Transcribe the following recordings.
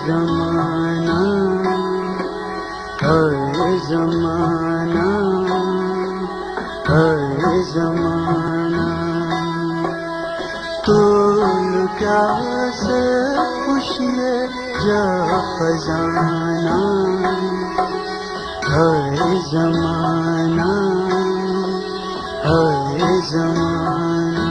ज़माना है ज़माना है ज़माना तो क्या से खुशिए जा खजाना है ज़माना है ज़माना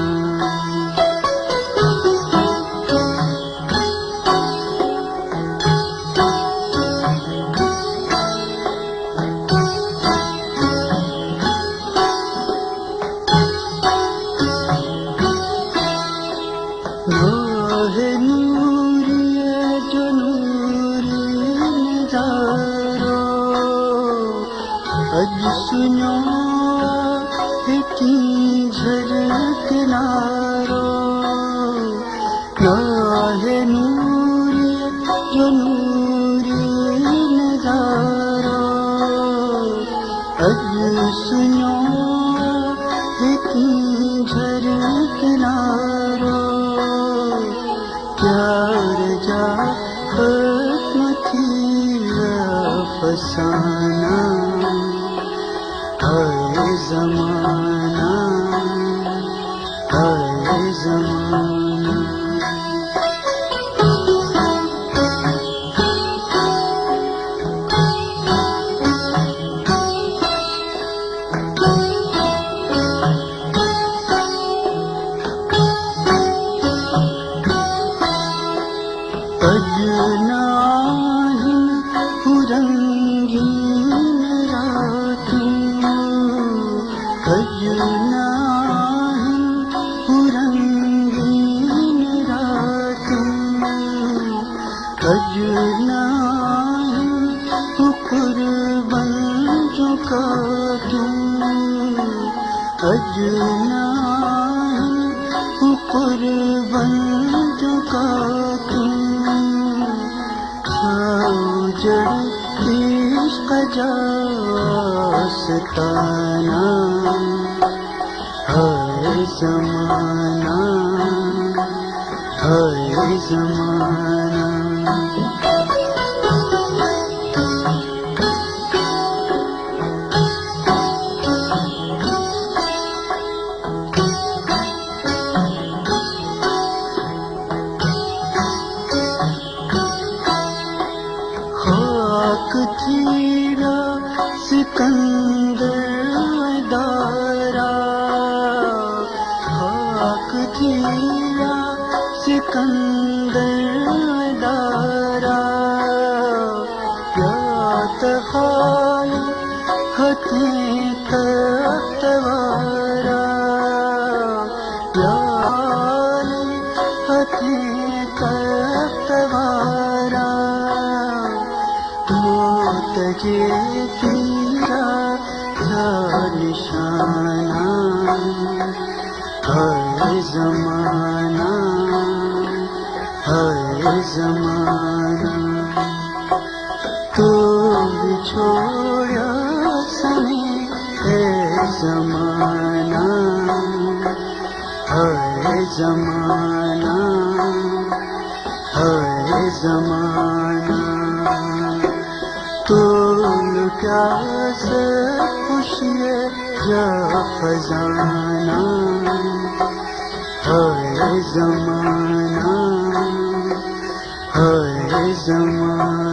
राह नूरिए जो नूरी नज़ारो अज सुनो की झलक नारो राह नूरिए जो नूरी नज़ारो अज सुनो की झलक नारो प्यार जा खत्म थी फसाना है ज़माना है ज़माना अजनाहिन रंगीन रातों अजनाहिन रंगीन रातों अजनाहिन कुर्बान जो काटूं अजनाहिन कुर्बान जो काटूं जड़ इश्क जास्ताना है ज़माना है ज़माना खाक थीरा सिकंदर दारा खाक थीरा सिकंदर दारा या तखाई हते तख्तवारा या हते तख्तवारा तजे तेरा क्या निशाना है ज़माना है ज़माना तो छोड़ा सने है ज़माना है ज़माना है ज़माना तो क्या से खुशिए जा खजाना है ज़माना है ज़माना